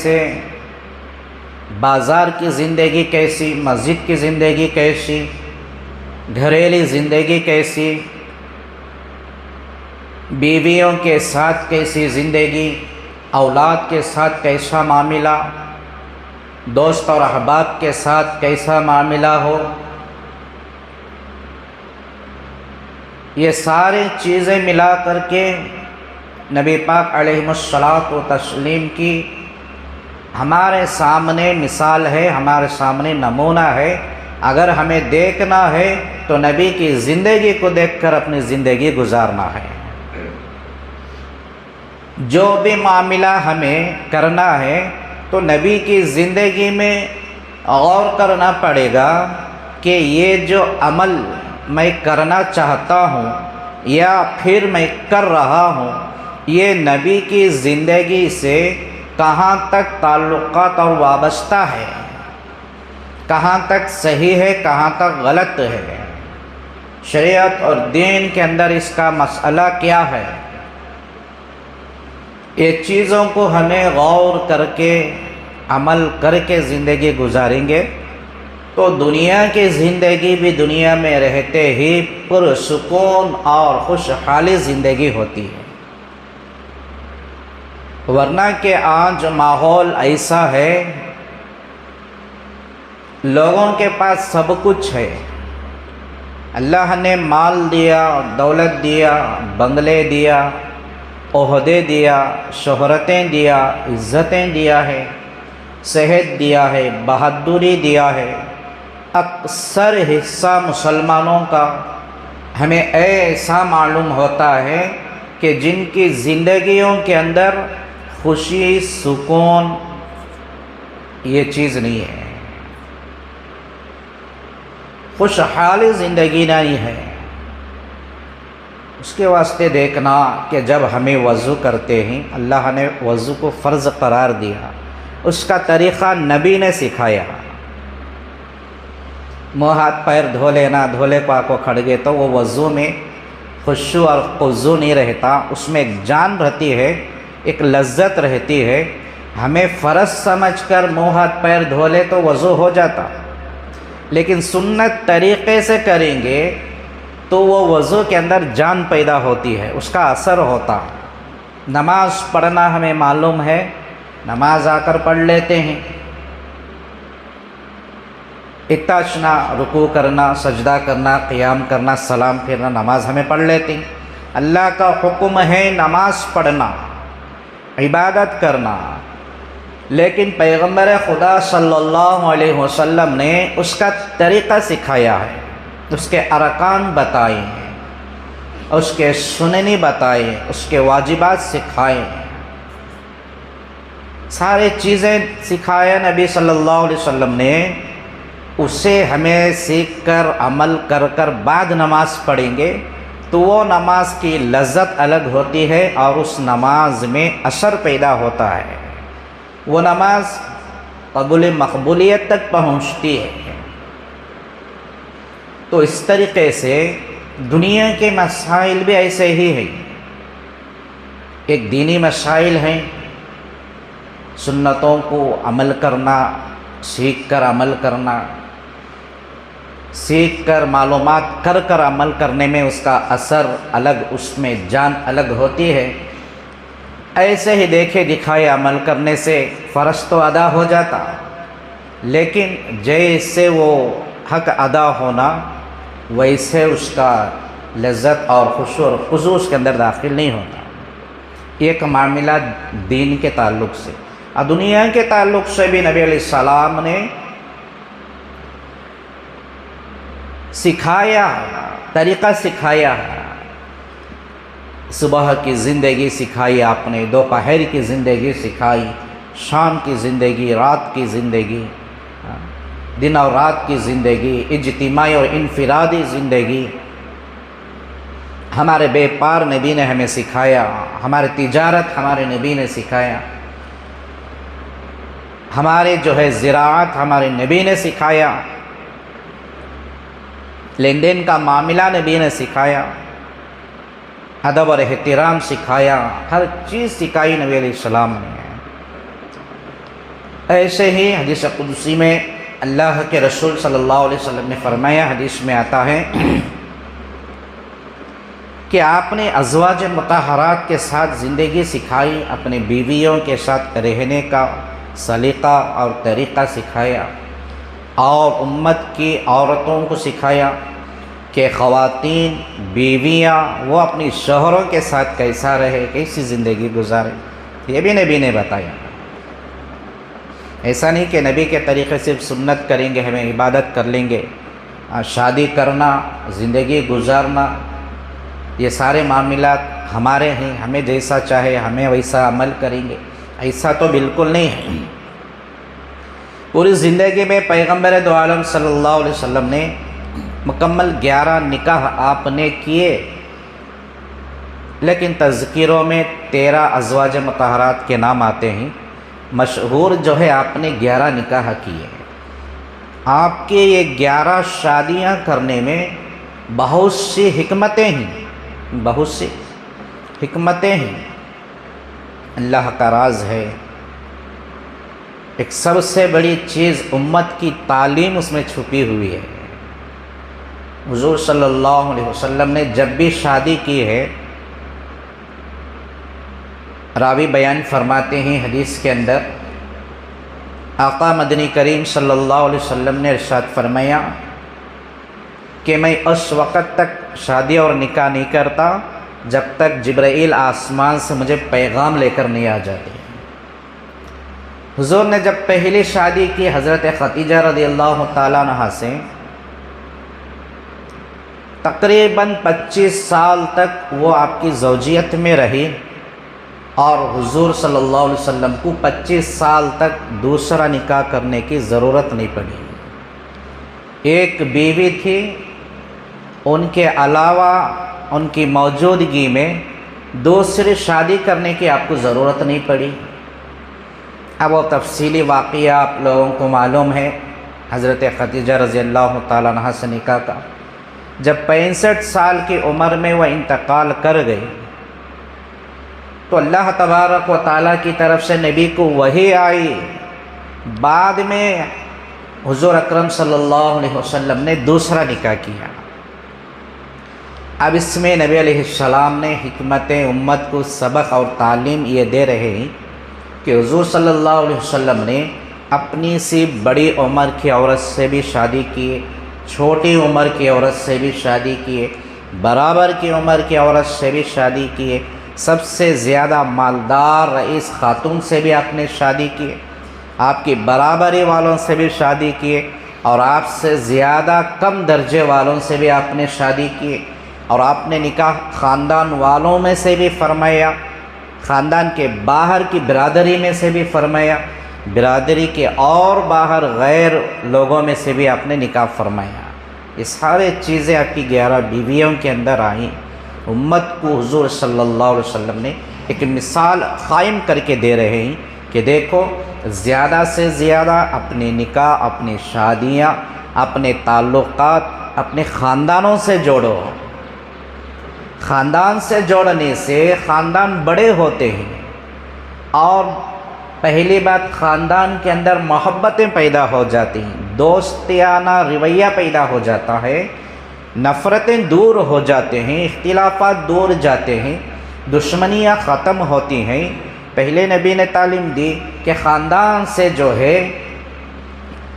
سے بازار کی زندگی کیسی، مسجد کی زندگی کیسی، گھریلو زندگی کیسی، بیویوں کے ساتھ کیسی زندگی، اولاد کے ساتھ کیسا معاملہ، دوست اور احباب کے ساتھ کیسا معاملہ ہو، یہ ساری چیزیں ملا کر کے نبی پاک علیہ الصلاۃ والتسلیم کی ہمارے سامنے مثال ہے، ہمارے سامنے نمونہ ہے۔ اگر ہمیں دیکھنا ہے تو نبی کی زندگی کو دیکھ کر اپنی زندگی گزارنا ہے۔ جو بھی معاملہ ہمیں کرنا ہے تو نبی کی زندگی میں غور کرنا پڑے گا کہ یہ جو عمل میں کرنا چاہتا ہوں یا پھر میں کر رہا ہوں، یہ نبی کی زندگی سے کہاں تک تعلقات اور وابستہ ہے، کہاں تک صحیح ہے، کہاں تک غلط ہے، شریعت اور دین کے اندر اس کا مسئلہ کیا ہے۔ یہ چیزوں کو ہمیں غور کر کے عمل کر کے زندگی گزاریں گے تو دنیا کی زندگی بھی دنیا میں رہتے ہی پرسکون اور خوشحالی زندگی ہوتی ہے۔ ورنہ کہ آج ماحول ایسا ہے، لوگوں کے پاس سب کچھ ہے، اللہ نے مال دیا، دولت دیا، بنگلے دیا، عہدے دیا، شہرتیں دیا، عزتیں دیا ہے، صحت دیا ہے، بہادری دیا ہے۔ اکثر حصہ مسلمانوں کا ہمیں ایسا معلوم ہوتا ہے کہ جن کی زندگیوں کے اندر خوشی، سکون یہ چیز نہیں ہے، خوشحالی زندگی نہیں ہے۔ اس کے واسطے دیکھنا کہ جب ہمیں وضو کرتے ہیں، اللہ نے وضو کو فرض قرار دیا، اس کا طریقہ نبی نے سکھایا۔ منہ ہاتھ پیر دھو لینا، دھولے پاک و کھڑگے، تو وہ وضو میں خشوع اور خضوع نہیں رہتا، اس میں ایک جان رہتی ہے، ایک لذت رہتی ہے۔ ہمیں فرض سمجھ کر منہ ہاتھ پیر دھو لے تو وضو ہو جاتا، لیکن سنت طریقے سے کریں گے تو وہ وضو کے اندر جان پیدا ہوتی ہے، اس کا اثر ہوتا۔ نماز پڑھنا ہمیں معلوم ہے، نماز آ کر پڑھ لیتے ہیں، اتاشنا، رکوع کرنا، سجدہ کرنا، قیام کرنا، سلام پھرنا، نماز ہمیں پڑھ لیتے ہیں۔ اللہ کا حکم ہے نماز پڑھنا، عبادت کرنا، لیکن پیغمبر خدا صلی اللہ علیہ وسلم نے اس کا طریقہ سکھایا ہے، اس کے ارکان بتائے ہیں، اس کے سننی بتائے، اس کے واجبات سکھائے ہیں، سارے چیزیں سکھایا نبی صلی اللہ علیہ وسلم نے۔ اسے ہمیں سیکھ کر عمل کر کر بعد نماز پڑھیں گے تو وہ نماز کی لذت الگ ہوتی ہے اور اس نماز میں اثر پیدا ہوتا ہے، وہ نماز قبول مقبولیت تک پہنچتی ہے۔ تو اس طریقے سے دنیا کے مسائل بھی ایسے ہی ہیں، ایک دینی مسائل ہیں، سنتوں کو عمل کرنا، سیکھ کر عمل کرنا، سیکھ کر معلومات کر کر عمل کرنے میں اس کا اثر الگ، اس میں جان الگ ہوتی ہے۔ ایسے ہی دیکھے دکھائے عمل کرنے سے فرض تو ادا ہو جاتا، لیکن جیسے وہ حق ادا ہونا ویسے اس کا لذت اور خشوع اور خضوع اس کے اندر داخل نہیں ہوتا۔ ایک معاملہ دین کے تعلق سے، اور دنیا کے تعلق سے بھی نبی علیہ السلام نے سکھایا، طریقہ سکھایا۔ صبح کی زندگی سکھائی آپ نے، دوپہر کی زندگی سکھائی، شام کی زندگی، رات کی زندگی، دن اور رات کی زندگی، اجتماعی اور انفرادی زندگی ہمارے بے پار نبی نے ہمیں سکھایا، ہمارے تجارت ہمارے نبی نے سکھایا، ہمارے جو ہے زراعت ہمارے نبی نے سکھایا، لین دین کا معاملہ نبی نے سکھایا، ادب اور احترام سکھایا، ہر چیز سکھائی نبی علیہ السلام نے۔ ایسے ہی حدیث قدسی میں اللہ کے رسول صلی اللہ علیہ وسلم نے فرمایا، حدیث میں آتا ہے کہ آپ نے ازواج مطہرات کے ساتھ زندگی سکھائی، اپنی بیویوں کے ساتھ رہنے کا سلیقہ اور طریقہ سکھایا، اور امت کی عورتوں کو سکھایا کہ خواتین بیویاں وہ اپنی شوہروں کے ساتھ کیسا رہے، کیسی زندگی گزارے، یہ بھی نبی نے بتایا۔ ایسا نہیں کہ نبی کے طریقے صرف سنت کریں گے، ہمیں عبادت کر لیں گے، شادی کرنا، زندگی گزارنا، یہ سارے معاملات ہمارے ہیں، ہمیں جیسا چاہے ہمیں ویسا عمل کریں گے، ایسا تو بالکل نہیں ہے۔ پوری زندگی میں پیغمبر دو عالم صلی اللہ علیہ وسلم نے مکمل 11 نکاح آپ نے کیے، لیکن تذکیروں میں 13 ازواج مطہرات کے نام آتے ہیں۔ مشہور جو ہے آپ نے 11 نکاح کیے۔ آپ کے یہ 11 شادیاں کرنے میں بہت سی حکمتیں ہیں، بہت سی حکمتیں ہیں، اللہ کا راز ہے۔ ایک سب سے بڑی چیز امت کی تعلیم اس میں چھپی ہوئی ہے۔ حضور صلی اللہ علیہ وسلم نے جب بھی شادی کی ہے، راوی بیان فرماتے ہیں حدیث کے اندر، آقا مدنی کریم صلی اللہ علیہ وسلم نے ارشاد فرمایا کہ میں اس وقت تک شادی اور نکاح نہیں کرتا جب تک جبرائیل آسمان سے مجھے پیغام لے کر نہیں آ جاتے۔ حضور نے جب پہلی شادی کی حضرت خدیجہ رضی اللہ تعالیٰ عنہا سے، تقریباً 25 سال تک وہ آپ کی زوجیت میں رہی، اور حضور صلی اللہ علیہ وسلم کو 25 سال تک دوسرا نکاح کرنے کی ضرورت نہیں پڑی۔ ایک بیوی تھی، ان کے علاوہ ان کی موجودگی میں دوسری شادی کرنے کی آپ کو ضرورت نہیں پڑی۔ اب وہ تفصیلی واقعہ آپ لوگوں کو معلوم ہے، حضرت خدیجہ رضی اللہ تعالیٰ عنہ سے نکاح کا جب 65 سال کی عمر میں وہ انتقال کر گئی، تو اللہ تبارک و تعالیٰ کی طرف سے نبی کو وحی آئی۔ بعد میں حضور اکرم صلی اللہ علیہ وسلم نے دوسرا نکاح کیا۔ اب اس میں نبی علیہ السلام نے حکمت امت کو سبق اور تعلیم یہ دے رہے ہیں کہ حضور صلی اللہ علیہ وسلم نے اپنی سی بڑی عمر کی عورت سے بھی شادی کی، چھوٹی عمر کی عورت سے بھی شادی کیے، برابر کی عمر کی عورت سے بھی شادی کیے، سب سے زیادہ مالدار رئیس خاتون سے بھی آپ نے شادی کی، آپ کی برابری والوں سے بھی شادی کیے، اور آپ سے زیادہ کم درجے والوں سے بھی آپ نے شادی کی، اور آپ نے نکاح خاندان والوں میں سے بھی فرمایا، خاندان کے باہر کی برادری میں سے بھی فرمایا، برادری کے اور باہر غیر لوگوں میں سے بھی آپ نے نکاح فرمایا۔ یہ سارے چیزیں آپ کی 11 بیویوں کے اندر آئیں۔ امت کو حضور صلی اللہ علیہ وسلم نے ایک مثال قائم کر کے دے رہے ہیں کہ دیکھو، زیادہ سے زیادہ اپنے نکاح، اپنی شادیاں، اپنے تعلقات اپنے خاندانوں سے جوڑو۔ خاندان سے جوڑنے سے خاندان بڑے ہوتے ہیں، اور پہلی بات خاندان کے اندر محبتیں پیدا ہو جاتی ہیں، دوستانہ رویہ پیدا ہو جاتا ہے، نفرتیں دور ہو جاتے ہیں، اختلافات دور جاتے ہیں، دشمنیاں ختم ہوتی ہیں۔ پہلے نبی نے تعلیم دی کہ خاندان سے جو ہے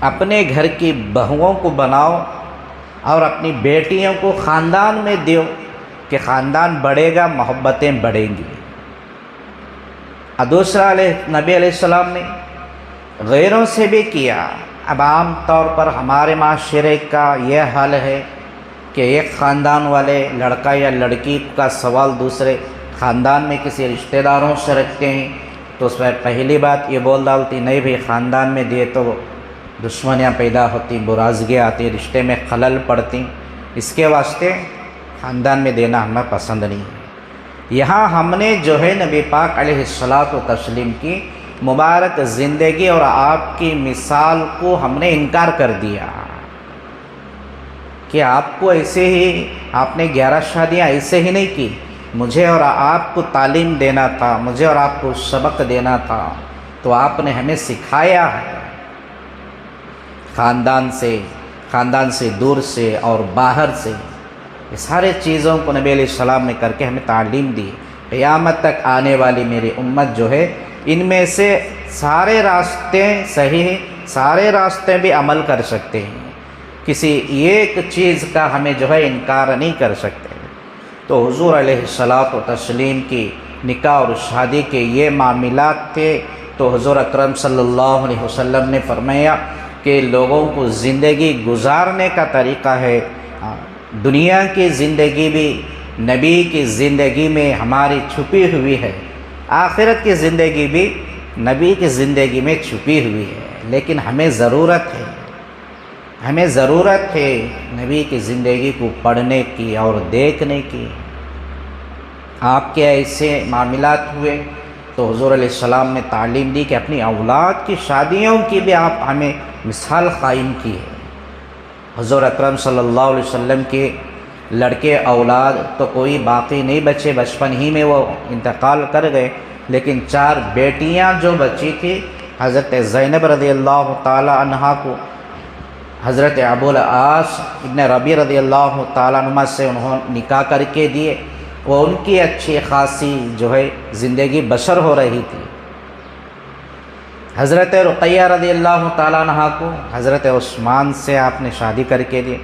اپنے گھر کی بہوؤں کو بناؤ اور اپنی بیٹیوں کو خاندان میں دیو، کہ خاندان بڑھے گا، محبتیں بڑھیں گی۔ اور دوسرا نبی علیہ السلام نے غیروں سے بھی کیا۔ اب عام طور پر ہمارے معاشرے کا یہ حال ہے کہ ایک خاندان والے لڑکا یا لڑکی کا سوال دوسرے خاندان میں کسی رشتہ داروں سے رکھتے ہیں، تو اس میں پہلی بات یہ بول ڈالتی، نہیں بھی خاندان میں دیے تو دشمنیاں پیدا ہوتی، برازگیاں آتی، رشتے میں خلل پڑتی، اس کے واسطے خاندان میں دینا ہمیں پسند نہیں ہے۔ یہاں ہم نے جو ہے نبی پاک علیہ الصلاۃ والتسلیم کی مبارک زندگی اور آپ کی مثال کو ہم نے انکار کر دیا کہ آپ کو ایسے ہی، آپ نے 11 شادیاں ایسے ہی نہیں کی، مجھے اور آپ کو تعلیم دینا تھا، مجھے اور آپ کو سبق دینا تھا، تو آپ نے ہمیں سکھایا ہے، خاندان سے دور سے اور باہر سے، یہ سارے چیزوں کو نبی علیہ السلام نے کر کے ہمیں تعلیم دی۔ قیامت تک آنے والی میری امت جو ہے، ان میں سے سارے راستے صحیح ہیں، سارے راستے بھی عمل کر سکتے ہیں، کسی ایک چیز کا ہمیں جو ہے انکار نہیں کر سکتے۔ تو حضور علیہ الصلاۃ والتسلیم کی نکاح اور شادی کے یہ معاملات تھے۔ تو حضور اکرم صلی اللہ علیہ وسلم نے فرمایا کہ لوگوں کو زندگی گزارنے کا طریقہ ہے، دنیا کی زندگی بھی نبی کی زندگی میں ہماری چھپی ہوئی ہے، آخرت کی زندگی بھی نبی کی زندگی میں چھپی ہوئی ہے، لیکن ہمیں ضرورت ہے نبی کی زندگی کو پڑھنے کی اور دیکھنے کی۔ آپ کے ایسے معاملات ہوئے تو حضور علیہ السلام نے تعلیم دی کہ اپنی اولاد کی شادیوں کی بھی آپ ہمیں مثال قائم کی ہے۔ حضور اکرم صلی اللہ علیہ وسلم کے لڑکے اولاد تو کوئی باقی نہیں بچے، بچپن ہی میں وہ انتقال کر گئے، لیکن 4 بیٹیاں جو بچی تھی، حضرت زینب رضی اللہ تعالی عنہا کو حضرت ابو العاص ابن ربیع رضی اللہ تعالیٰ عنہ سے انہوں نکاح کر کے دیے، وہ ان کی اچھی خاصی جو ہے زندگی بسر ہو رہی تھی۔ حضرت رقیہ رضی اللہ تعالیٰ عنہ کو حضرت عثمان سے آپ نے شادی کر کے دی،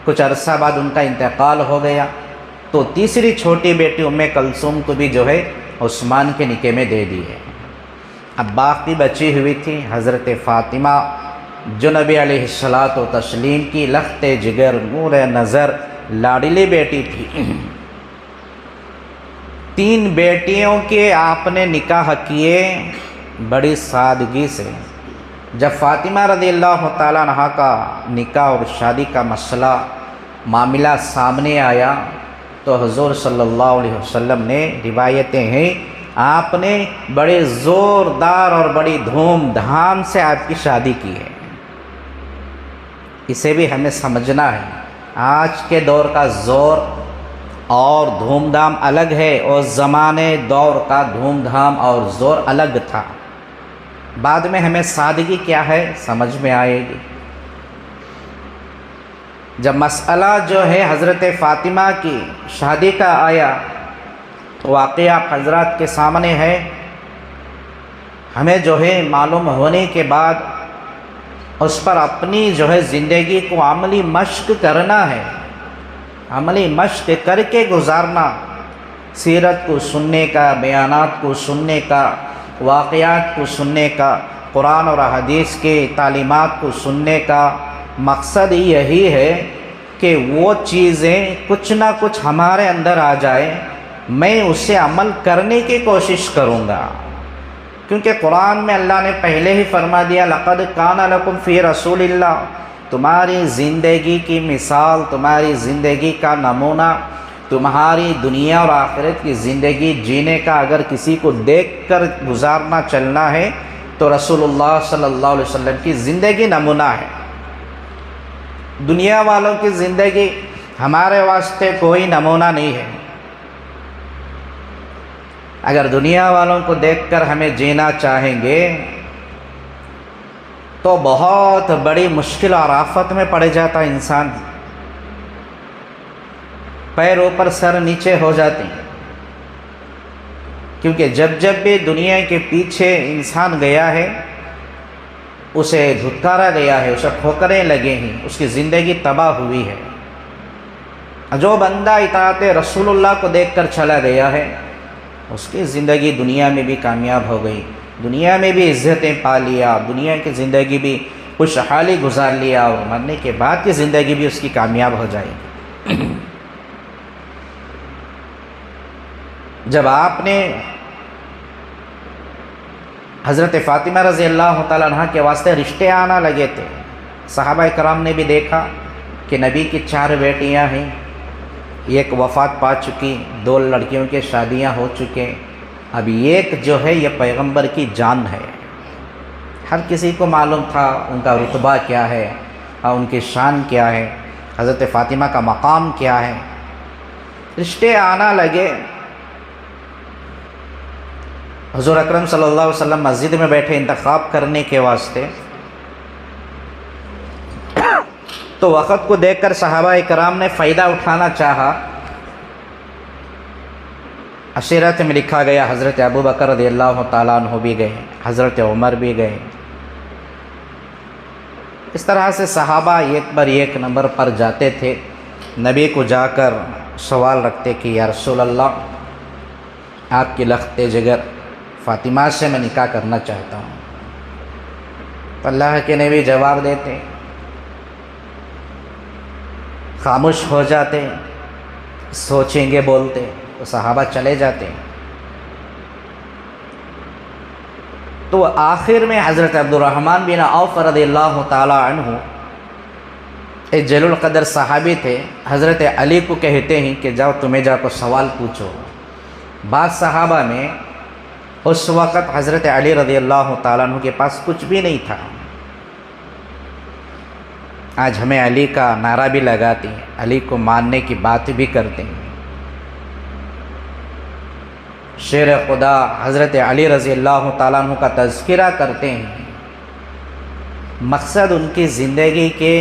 کچھ عرصہ بعد ان کا انتقال ہو گیا، تو تیسری چھوٹی بیٹی ام کلثوم کو بھی جو ہے عثمان کے نکاح میں دے دی ہے۔ اب باقی بچی ہوئی تھی حضرت فاطمہ، جو نبی علیہ الصلاۃ والتسلیم کی لخت جگر نور نظر لاڈلی بیٹی تھی۔ 3 بیٹیوں کے آپ نے نکاح کیے بڑی سادگی سے۔ جب فاطمہ رضی اللہ تعالیٰ عنہ کا نکاح اور شادی کا معاملہ سامنے آیا تو حضور صلی اللہ علیہ وسلم نے، روایتیں ہیں، آپ نے بڑے زوردار اور بڑی دھوم دھام سے آپ کی شادی کی ہے۔ اسے بھی ہمیں سمجھنا ہے، آج کے دور کا زور اور دھوم دھام الگ ہے، اور زمانے دور کا دھوم دھام اور زور الگ تھا۔ بعد میں ہمیں سادگی کیا ہے سمجھ میں آئے گی۔ جب مسئلہ جو ہے حضرت فاطمہ کی شادی کا آیا، واقعہ حضرات کے سامنے ہے، ہمیں جو ہے معلوم ہونے کے بعد اس پر اپنی جو ہے زندگی کو عملی مشق کرنا ہے، عملی مشق کر کے گزارنا، سیرت کو سننے کا، بیانات کو سننے کا، واقعات کو سننے کا، قرآن اور حدیث کے تعلیمات کو سننے کا مقصد یہی ہے کہ وہ چیزیں کچھ نہ کچھ ہمارے اندر آ جائے، میں اسے عمل کرنے کی کوشش کروں گا، کیونکہ قرآن میں اللہ نے پہلے ہی فرما دیا، لقد کان لکم فی رسول اللہ، تمہاری زندگی کی مثال، تمہاری زندگی کا نمونہ، تمہاری دنیا اور آخرت کی زندگی جینے کا اگر کسی کو دیکھ کر گزارنا چلنا ہے تو رسول اللہ صلی اللہ علیہ وسلم کی زندگی نمونہ ہے۔ دنیا والوں کی زندگی ہمارے واسطے کوئی نمونہ نہیں ہے۔ اگر دنیا والوں کو دیکھ کر ہمیں جینا چاہیں گے تو بہت بڑی مشکل اور آفت میں پڑ جاتا انسان، پیر اوپر سر نیچے ہو جاتے ہیں، کیونکہ جب بھی دنیا کے پیچھے انسان گیا ہے، اسے دھتکارا گیا ہے، اسے ٹھوکریں لگے ہیں، اس کی زندگی تباہ ہوئی ہے۔ جو بندہ اطاعت رسول اللہ کو دیکھ کر چلا گیا ہے، اس کی زندگی دنیا میں بھی کامیاب ہو گئی، دنیا میں بھی عزتیں پا لیا، دنیا کی زندگی بھی خوشحالی گزار لیا، اور مرنے کے بعد کی زندگی بھی اس کی کامیاب ہو جائے گی۔ جب آپ نے حضرت فاطمہ رضی اللہ تعالیٰ عنہ کے واسطے رشتے آنا لگے تھے، صحابہ کرام نے بھی دیکھا کہ نبی کی 4 بیٹیاں ہیں، ایک وفات پا چکی، 2 لڑکیوں کے شادیاں ہو چکے، اب ایک جو ہے یہ پیغمبر کی جان ہے۔ ہر کسی کو معلوم تھا ان کا رتبہ کیا ہے اور ان کی شان کیا ہے، حضرت فاطمہ کا مقام کیا ہے۔ رشتے آنا لگے، حضور اکرم صلی اللہ علیہ وسلم مسجد میں بیٹھے انتخاب کرنے کے واسطے، تو وقت کو دیکھ کر صحابہ کرام نے فائدہ اٹھانا چاہا۔ عشیرت میں لکھا گیا حضرت ابو بکر رضی اللہ تعالیٰ عنہ بھی گئے، حضرت عمر بھی گئے۔ اس طرح سے صحابہ ایک بار ایک نمبر پر جاتے تھے، نبی کو جا کر سوال رکھتے کہ یا رسول اللہ، آپ کی لخت جگر فاطمہ سے میں نکاح کرنا چاہتا ہوں۔ تو اللہ کے نبی جواب دیتے، خاموش ہو جاتے، سوچیں گے بولتے، تو صحابہ چلے جاتے۔ تو آخر میں حضرت عبد الرحمن بن عوف رضی اللہ تعالی عنہ ایک جلیل القدر صحابی تھے، حضرت علی کو کہتے ہیں کہ جاؤ تمہیں جا کر سوال پوچھو۔ بعض صحابہ میں اس وقت حضرت علی رضی اللہ تعالیٰ عنہ کے پاس کچھ بھی نہیں تھا۔ آج ہمیں علی کا نعرہ بھی لگاتے ہیں، علی کو ماننے کی بات بھی کرتے ہیں۔ شیر خدا حضرت علی رضی اللہ تعالیٰ عنہ کا تذکرہ کرتے ہیں۔ مقصد ان کی زندگی کے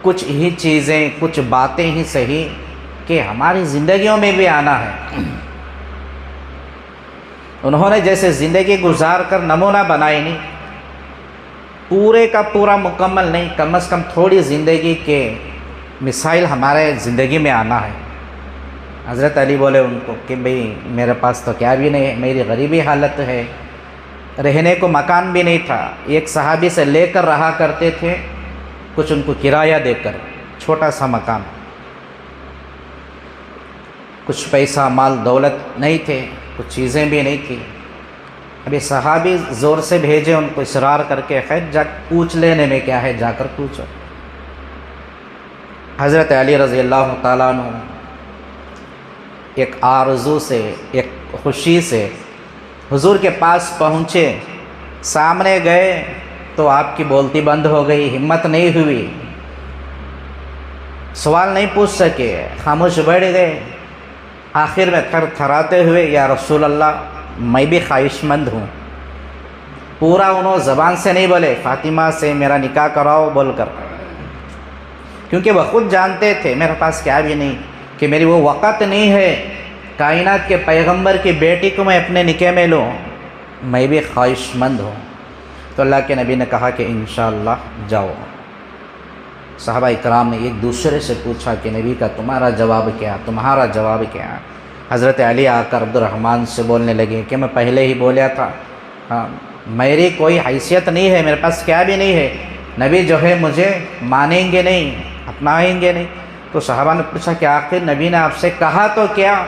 کچھ ہی چیزیں، کچھ باتیں ہی صحیح کہ ہماری زندگیوں میں بھی آنا ہے۔ انہوں نے جیسے زندگی گزار کر نمونہ بنائی نہیں، پورے کا پورا مکمل نہیں، کم از کم تھوڑی زندگی کے مسائل ہمارے زندگی میں آنا ہے۔ حضرت علی بولے ان کو کہ بھئی میرے پاس تو کیا بھی نہیں ہے، میری غریبی حالت ہے، رہنے کو مکان بھی نہیں تھا، ایک صحابی سے لے کر رہا کرتے تھے، کچھ ان کو کرایہ دے کر، چھوٹا سا مکان، کچھ پیسہ مال دولت نہیں تھے، کچھ چیزیں بھی نہیں تھی۔ ابھی صحابی زور سے بھیجے ان کو اصرار کر کے، خیر جا پوچھ لینے میں کیا ہے، جا کر پوچھو۔ حضرت علی رضی اللہ تعالیٰ عنہ ایک آرزو سے، ایک خوشی سے حضور کے پاس پہنچے، سامنے گئے تو آپ کی بولتی بند ہو گئی، ہمت نہیں ہوئی، سوال نہیں پوچھ سکے، خاموش بیٹھ گئے۔ آخر میں تھر تھراتے ہوئے یا رسول اللہ میں بھی خواہش مند ہوں، پورا انہوں زبان سے نہیں بولے فاطمہ سے میرا نکاح کراؤ بول کر، کیونکہ وہ خود جانتے تھے میرے پاس کیا بھی نہیں، کہ میری وہ وقت نہیں ہے کائنات کے پیغمبر کی بیٹی کو میں اپنے نکاح میں لوں، میں بھی خواہش مند ہوں۔ تو اللہ کے نبی نے کہا کہ انشاءاللہ جاؤ۔ صحابہ اکرام نے ایک دوسرے سے پوچھا کہ نبی کا تمہارا جواب کیا، تمہارا جواب کیا؟ حضرت علی آ کر عبد الرحمن سے بولنے لگے کہ میں پہلے ہی بولیا تھا، میری کوئی حیثیت نہیں ہے، میرے پاس کیا بھی نہیں ہے، نبی جو ہے مجھے مانیں گے نہیں، اپنائیں گے نہیں۔ تو صحابہ نے پوچھا کہ آخر نبی نے آپ سے کہا تو کیا؟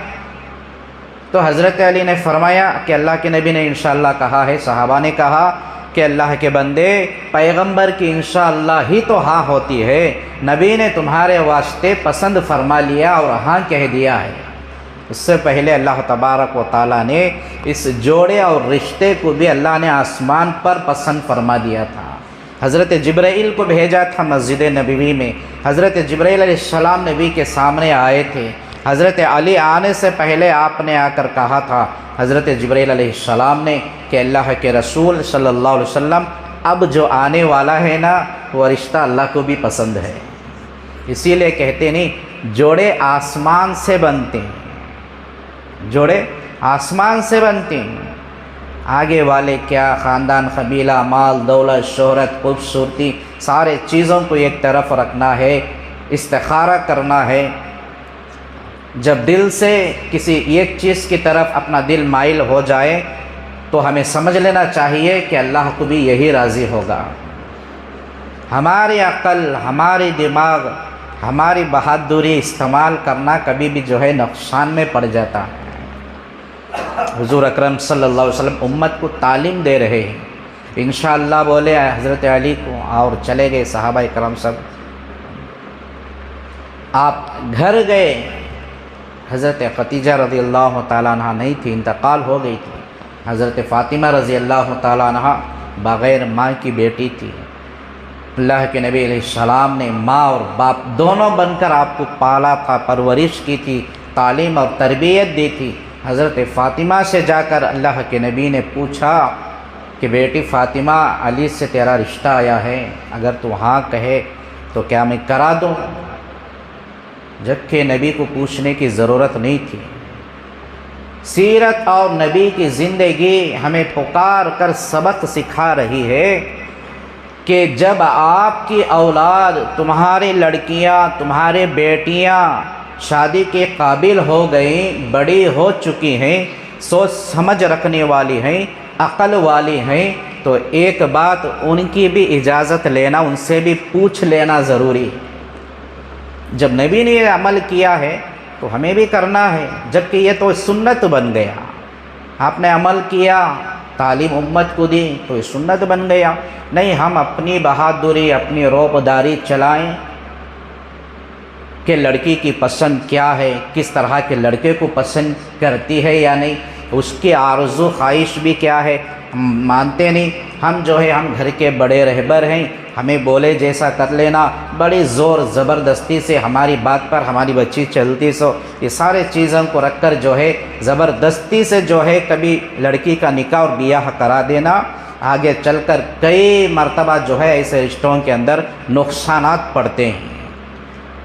تو حضرت علی نے فرمایا کہ اللہ کے نبی نے انشاءاللہ کہا ہے۔ صحابہ نے کہا کہ اللہ کے بندے، پیغمبر کی انشاءاللہ ہی تو ہاں ہوتی ہے، نبی نے تمہارے واسطے پسند فرما لیا اور ہاں کہہ دیا ہے۔ اس سے پہلے اللہ تبارک و تعالیٰ نے اس جوڑے اور رشتے کو بھی اللہ نے آسمان پر پسند فرما دیا تھا۔ حضرت جبرائیل کو بھیجا تھا مسجد نبوی میں، حضرت جبرائیل علیہ السلام نبی کے سامنے آئے تھے، حضرت علی آنے سے پہلے آپ نے آ کر کہا تھا حضرت جبرائیل علیہ السلام نے کہ اللہ کے رسول صلی اللہ علیہ وسلم اب جو آنے والا ہے نا وہ رشتہ اللہ کو بھی پسند ہے، اسی لیے کہتے نہیں جوڑے آسمان سے بنتے ہیں، جوڑے آسمان سے بنتے ہیں، آگے والے کیا خاندان قبیلہ مال دولت شہرت خوبصورتی سارے چیزوں کو ایک طرف رکھنا ہے، استخارہ کرنا ہے۔ جب دل سے کسی ایک چیز کی طرف اپنا دل مائل ہو جائے تو ہمیں سمجھ لینا چاہیے کہ اللہ کو بھی یہی راضی ہوگا۔ ہماری عقل، ہماری دماغ، ہماری بہادری استعمال کرنا کبھی بھی جو ہے نقصان میں پڑ جاتا ہے۔ حضور اکرم صلی اللہ علیہ وسلم امت کو تعلیم دے رہے ہیں، انشاءاللہ بولے حضرت علی کو اور چلے گئے صحابہ اکرام سب۔ آپ گھر گئے، حضرت خدیجہ رضی اللہ تعالیٰ عنہ نہیں تھی، انتقال ہو گئی تھی، حضرت فاطمہ رضی اللہ تعالیٰ عنہ بغیر ماں کی بیٹی تھی۔ اللہ کے نبی علیہ السلام نے ماں اور باپ دونوں بن کر آپ کو پالا تھا، پرورش کی تھی، تعلیم اور تربیت دی تھی۔ حضرت فاطمہ سے جا کر اللہ کے نبی نے پوچھا کہ بیٹی فاطمہ، علی سے تیرا رشتہ آیا ہے، اگر تو ہاں کہے تو کیا میں کرا دوں؟ جبکہ نبی کو پوچھنے کی ضرورت نہیں تھی۔ سیرت اور نبی کی زندگی ہمیں پکار کر سبق سکھا رہی ہے کہ جب آپ کی اولاد، تمہاری لڑکیاں، تمہارے بیٹیاں شادی کے قابل ہو گئیں، بڑی ہو چکی ہیں، سوچ سمجھ رکھنے والی ہیں، عقل والی ہیں، تو ایک بات ان کی بھی اجازت لینا، ان سے بھی پوچھ لینا ضروری ہے۔ جب نبی نے یہ عمل کیا ہے تو ہمیں بھی کرنا ہے، جبکہ یہ تو سنت بن گیا۔ آپ نے عمل کیا، تعلیم امت کو دی تو یہ سنت بن گیا۔ نہیں ہم اپنی بہادری، اپنی روبداری چلائیں کہ لڑکی کی پسند کیا ہے، کس طرح کے لڑکے کو پسند کرتی ہے یا نہیں، اس کی آرزو خواہش بھی کیا ہے، ہم مانتے نہیں۔ ہم ہم گھر کے بڑے رہبر ہیں، ہمیں بولے جیسا کر لینا، بڑی زور زبردستی سے ہماری بات پر ہماری بچی چلتی، سو یہ سارے چیزوں کو رکھ کر زبردستی سے کبھی لڑکی کا نکاح اور بیاہ کرا دینا، آگے چل کر کئی مرتبہ ایسے رشتوں کے اندر نقصانات پڑتے ہیں۔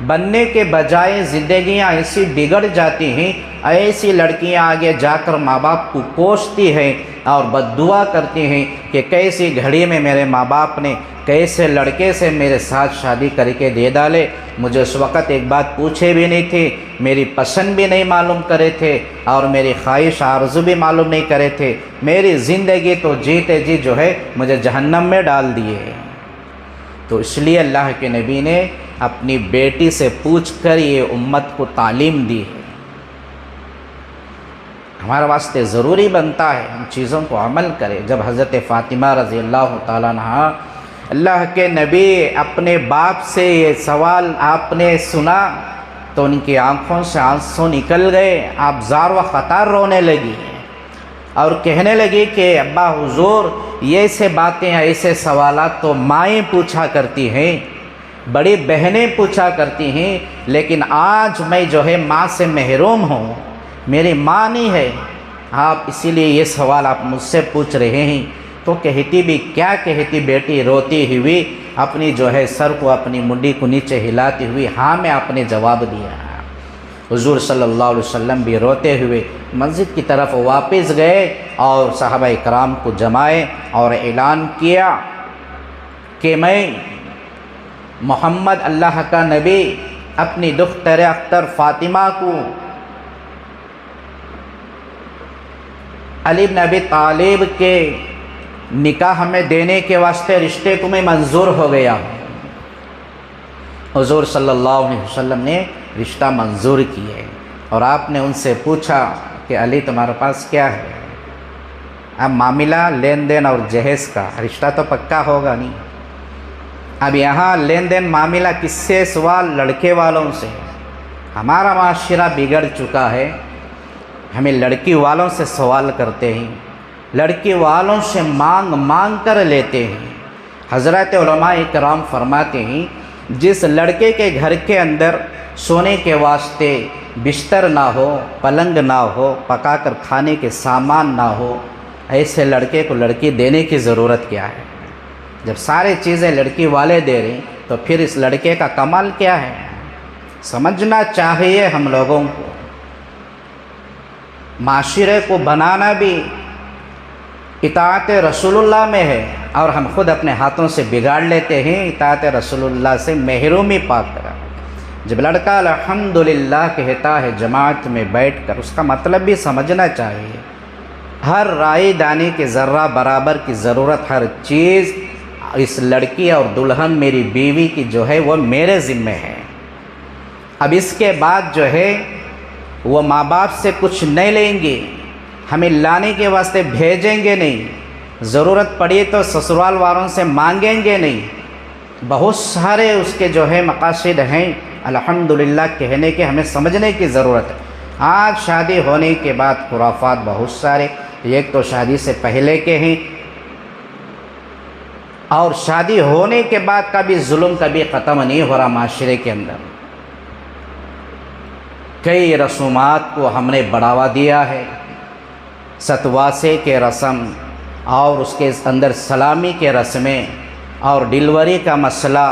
بننے کے بجائے زندگیاں ایسی بگڑ جاتی ہیں، ایسی لڑکیاں آگے جا کر ماں باپ کو کوستی ہیں اور بد دعا کرتی ہیں کہ کیسی گھڑی میں میرے ماں باپ نے کیسے لڑکے سے میرے ساتھ شادی کر کے دے ڈالے، مجھے اس وقت ایک بات پوچھے بھی نہیں تھی، میری پسند بھی نہیں معلوم کرے تھے اور میری خواہش آرزو بھی معلوم نہیں کرے تھے، میری زندگی تو جیتے جی مجھے جہنم میں ڈال دیے۔ تو اس لیے اللہ کے نبی نے اپنی بیٹی سے پوچھ کر یہ امت کو تعلیم دی ہے۔ ہمارے واسطے ضروری بنتا ہے ہم چیزوں کو عمل کریں۔ جب حضرت فاطمہ رضی اللہ تعالیٰ عنہ، اللہ کے نبی اپنے باپ سے یہ سوال آپ نے سنا تو ان کی آنکھوں سے آنسو نکل گئے، آپ زار و قطار رونے لگی اور کہنے لگی کہ ابا حضور، یہ ایسے باتیں، ایسے سوالات تو مائیں پوچھا کرتی ہیں، بڑی بہنیں پوچھا کرتی ہیں، لیکن آج میں ماں سے محروم ہوں، میری ماں نہیں ہے، آپ اسی لیے یہ سوال آپ مجھ سے پوچھ رہے ہیں۔ تو کہتی بھی کیا کہتی بیٹی، روتی ہوئی اپنی سر کو، اپنی منڈی کو نیچے ہلاتی ہوئی ہاں میں آپ نے جواب دیا۔ حضور صلی اللہ علیہ وسلم بھی روتے ہوئے مسجد کی طرف واپس گئے اور صحابہ کرام کو جمائے اور اعلان کیا کہ میں محمد اللہ کا نبی اپنی دختر اختر فاطمہ کو علی بن ابی طالب کے نکاح میں دینے کے واسطے رشتے کو میں منظور ہو گیا ہوں۔ حضور صلی اللہ علیہ وسلم نے رشتہ منظور کیے اور آپ نے ان سے پوچھا کہ علی تمہارے پاس کیا ہے؟ اب معاملہ لین دین اور جہیز کا، رشتہ تو پکا ہوگا نہیں۔ اب یہاں لین دین معاملہ کس سے؟ سوال لڑکے والوں سے۔ ہمارا معاشرہ بگڑ چکا ہے، ہمیں لڑکی والوں سے سوال کرتے ہیں، لڑکی والوں سے مانگ کر لیتے ہیں۔ حضرات علماء کرام فرماتے ہیں جس لڑکے کے گھر کے اندر سونے کے واسطے بستر نہ ہو، پلنگ نہ ہو، پکا کر کھانے کے سامان نہ ہو، ایسے لڑکے کو لڑکی دینے کی ضرورت کیا ہے؟ جب سارے چیزیں لڑکی والے دے رہے ہیں تو پھر اس لڑکے کا کمال کیا ہے؟ سمجھنا چاہیے ہم لوگوں کو۔ معاشرے کو بنانا بھی اطاعت رسول اللہ میں ہے اور ہم خود اپنے ہاتھوں سے بگاڑ لیتے ہیں اطاعت رسول اللہ سے محرومی پا کر۔ جب لڑکا الحمدللہ کہتا ہے جماعت میں بیٹھ کر، اس کا مطلب بھی سمجھنا چاہیے۔ ہر رائے دانے کے ذرہ برابر کی ضرورت، ہر چیز اس لڑکی اور دلہن میری بیوی کی وہ میرے ذمہ ہے۔ اب اس کے بعد وہ ماں باپ سے کچھ نہیں لیں گے، ہمیں لانے کے واسطے بھیجیں گے نہیں، ضرورت پڑی تو سسرال والوں سے مانگیں گے نہیں۔ بہت سارے اس کے مقاصد ہیں، الحمدللہ کہنے کے ہمیں سمجھنے کی ضرورت ہے۔ آج شادی ہونے کے بعد خرافات بہت سارے، ایک تو شادی سے پہلے کے ہیں اور شادی ہونے کے بعد کا بھی ظلم کبھی ختم نہیں ہو رہا معاشرے کے اندر۔ کئی رسومات کو ہم نے بڑھاوا دیا ہے۔ ستواسے کے رسم اور اس کے اندر سلامی کے رسمیں اور ڈلیوری کا مسئلہ،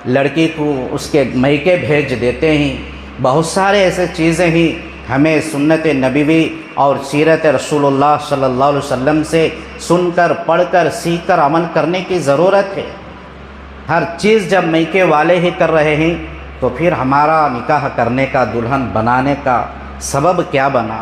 لڑکی کو اس کے میکے بھیج دیتے ہیں، بہت سارے ایسے چیزیں ہیں۔ ہمیں سنت نبوی اور سیرت رسول اللہ صلی اللہ علیہ وسلم سے سن کر، پڑھ کر، سیکھ کر عمل کرنے کی ضرورت ہے۔ ہر چیز جب میکے والے ہی کر رہے ہیں تو پھر ہمارا نکاح کرنے کا، دلہن بنانے کا سبب کیا بنا؟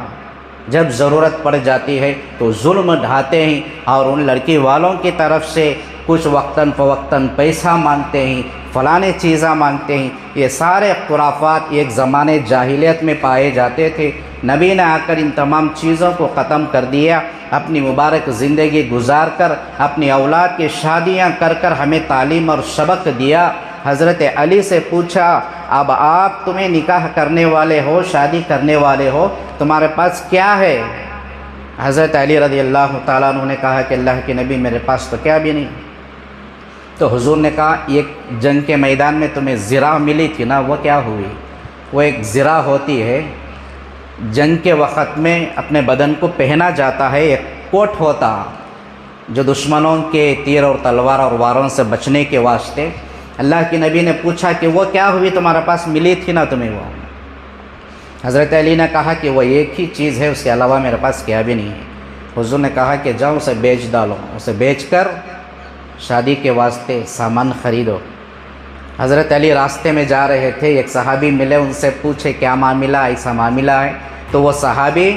جب ضرورت پڑ جاتی ہے تو ظلم ڈھاتے ہیں اور ان لڑکی والوں کی طرف سے کچھ وقتاً فوقتاً پیسہ مانگتے ہیں، فلانے چیزاں مانگتے ہیں۔ یہ سارے خرافات ایک زمانے جاہلیت میں پائے جاتے تھے۔ نبی نے آ کر ان تمام چیزوں کو ختم کر دیا، اپنی مبارک زندگی گزار کر، اپنی اولاد کی شادیاں کر کر ہمیں تعلیم اور سبق دیا۔ حضرت علی سے پوچھا، اب آپ تمہیں نکاح کرنے والے ہو، شادی کرنے والے ہو، تمہارے پاس کیا ہے؟ حضرت علی رضی اللہ تعالیٰ عنہ نے کہا کہ اللہ کے نبی میرے پاس تو کیا بھی نہیں۔ تو حضور نے کہا ایک جنگ کے میدان میں تمہیں زرہ ملی تھی نا، وہ کیا ہوئی؟ وہ ایک زرہ ہوتی ہے، جنگ کے وقت میں اپنے بدن کو پہنا جاتا ہے، ایک کوٹ ہوتا جو دشمنوں کے تیر اور تلوار اور واروں سے بچنے کے واسطے۔ اللہ کے نبی نے پوچھا کہ وہ کیا ہوئی، تمہارے پاس ملی تھی نا تمہیں وہ؟ حضرت علی نے کہا کہ وہ ایک ہی چیز ہے، اس کے علاوہ میرے پاس کیا بھی نہیں ہے۔ حضور نے کہا کہ جاؤ اسے بیچ ڈالو، اسے بیچ کر شادی کے واسطے سامان خریدو۔ حضرت علی راستے میں جا رہے تھے، ایک صحابی ملے، ان سے پوچھے کیا معاملہ، ایسا معاملہ ہے؟ تو وہ صحابی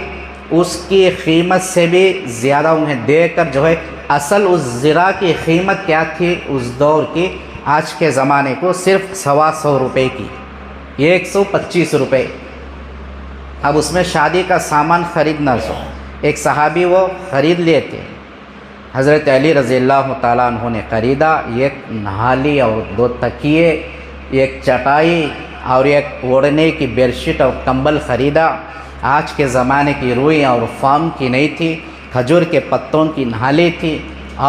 اس کی قیمت سے بھی زیادہ انہیں دے کر جو ہے، اصل اس زرہ کی قیمت کیا تھی اس دور کی، آج کے زمانے کو صرف 125 روپے کی، 125 روپے۔ اب اس میں شادی کا سامان خریدنا سو، ایک صحابی وہ خرید لیتے۔ حضرت علی رضی اللہ تعالیٰ عنہ نے خریدا، ایک نہالی اور 2 تکیے، ایک چٹائی اور ایک اوڑھنے کی بیڈ شیٹ اور کمبل خریدا۔ آج کے زمانے کی روئی اور فام کی نہیں تھی، کھجور کے پتوں کی نہالی تھی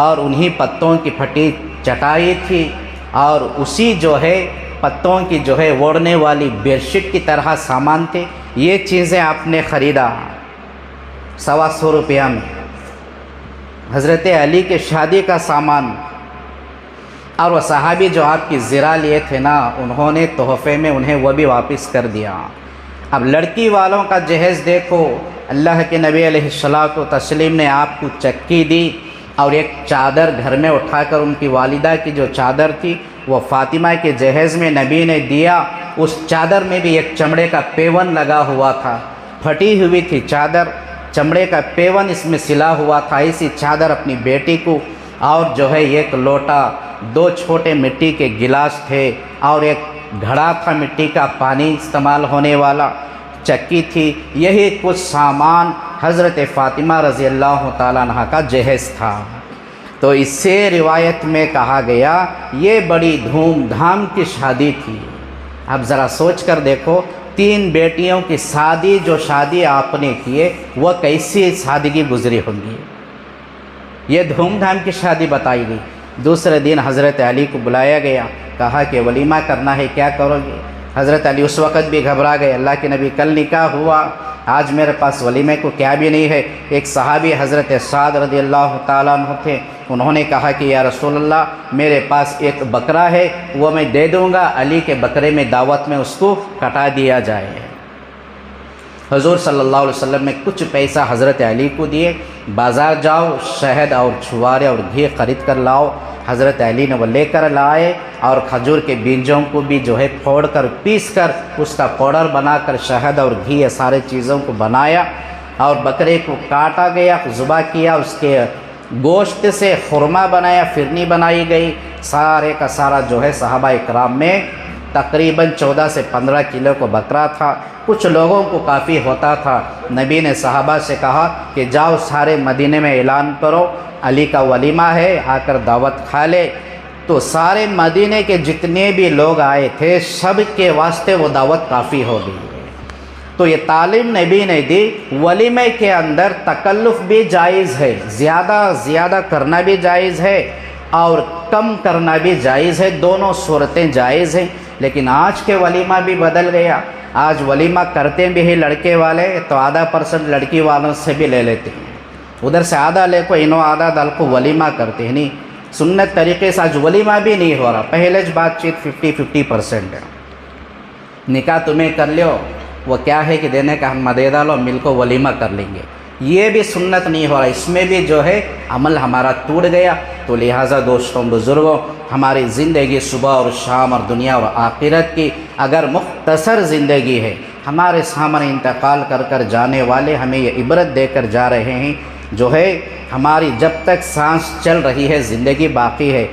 اور انہی پتوں کی پھٹی چٹائی تھی، اور اسی جو ہے پتوں کی جو ہے اوڑھنے والی بیڈ شیٹ کی طرح سامان تھے۔ یہ چیزیں آپ نے خریدا 125 روپیہ میں، حضرت علی کے شادی کا سامان۔ اور وہ صحابی جو آپ کی زرہ لیے تھے نا، انہوں نے تحفے میں انہیں وہ بھی واپس کر دیا۔ اب لڑکی والوں کا جہیز دیکھو، اللہ کے نبی علیہ الصلوۃ والتسلیم نے آپ کو چکی دی اور ایک چادر گھر میں اٹھا کر، ان کی والدہ کی جو چادر تھی وہ فاطمہ کے جہیز میں نبی نے دیا۔ اس چادر میں بھی ایک چمڑے کا پیون لگا ہوا تھا، پھٹی ہوئی تھی چادر، چمڑے کا پیون اس میں سلا ہوا تھا۔ اسی چادر اپنی بیٹی کو، اور جو ہے ایک لوٹا، 2 چھوٹے مٹی کے گلاس تھے اور ایک گھڑا تھا مٹی کا پانی استعمال ہونے والا، چکی تھی۔ یہی کچھ سامان حضرت فاطمہ رضی اللہ تعالیٰ عنہ کا جہیز تھا۔ تو اس سے روایت میں کہا گیا یہ بڑی دھوم دھام کی شادی تھی۔ اب ذرا سوچ کر دیکھو، 3 بیٹیوں کی شادی، جو شادی آپ نے کی ہے وہ کیسی سادگی گزری ہوگی؟ یہ دھوم دھام کی شادی بتائی گئی۔ دوسرے دن حضرت علی کو بلایا گیا، کہا کہ ولیمہ کرنا ہے، کیا کرو گے؟ حضرت علی اس وقت بھی گھبرا گئے، اللہ کے نبی کل نکاح ہوا، آج میرے پاس ولیمے کو کیا بھی نہیں ہے۔ ایک صحابی حضرت سعد رضی اللہ تعالیٰ عنہ تھے، انہوں نے کہا کہ یا رسول اللہ میرے پاس ایک بکرا ہے، وہ میں دے دوں گا، علی کے بکرے میں دعوت میں اس کو کٹا دیا جائے۔ حضور صلی اللہ علیہ وسلم نے کچھ پیسہ حضرت علی کو دیے، بازار جاؤ، شہد اور چھوارے اور گھی خرید کر لاؤ۔ حضرت علی نے وہ لے کر لائے، اور کھجور کے بیجوں کو بھی جو ہے پھوڑ کر، پیس کر اس کا پاؤڈر بنا کر، شہد اور گھی یہ سارے چیزوں کو بنایا، اور بکرے کو کاٹا گیا، ذبح کیا، اس کے گوشت سے خورما بنایا، فرنی بنائی گئی۔ سارے کا سارا جو ہے صحابہ اکرام میں تقریباً 14 سے 15 کلو کو بکرا تھا۔ کچھ لوگوں کو کافی ہوتا تھا۔ نبی نے صحابہ سے کہا کہ جاؤ سارے مدینے میں اعلان کرو علی کا ولیمہ ہے، آ کر دعوت کھا لے۔ تو سارے مدینے کے جتنے بھی لوگ آئے تھے، سب کے واسطے وہ دعوت کافی ہو گئی۔ تو یہ تعلیم نبی نے دی، ولیمے کے اندر تکلف بھی جائز ہے، زیادہ کرنا بھی جائز ہے اور کم کرنا بھی جائز ہے، دونوں صورتیں جائز ہیں۔ لیکن آج کے ولیمہ بھی بدل گیا۔ آج ولیمہ کرتے بھی ہیں لڑکے والے تو آدھا % لڑکی والوں سے بھی لے لیتے ہیں، ادھر سے آدھا لے کو انہوں آدھا دل کو ولیمہ کرتے ہیں۔ نہیں، سنت طریقے سے آج ولیمہ بھی نہیں ہو رہا، پہلے بات چیت 50% ہے۔ نکاح تمہیں کر لیو، وہ کیا ہے کہ دینے کا ہم دے ڈالو، مل کو ولیمہ کر لیں گے، یہ بھی سنت نہیں ہو رہا، اس میں بھی جو ہے عمل ہمارا ٹوٹ گیا۔ تو لہٰذا دوستوں بزرگوں، ہماری زندگی صبح اور شام اور دنیا اور آخرت کی اگر مختصر زندگی ہے، ہمارے سامنے انتقال کر جانے والے ہمیں یہ عبرت دے کر جا رہے ہیں، جو ہے ہماری جب تک سانس چل رہی ہے زندگی باقی ہے۔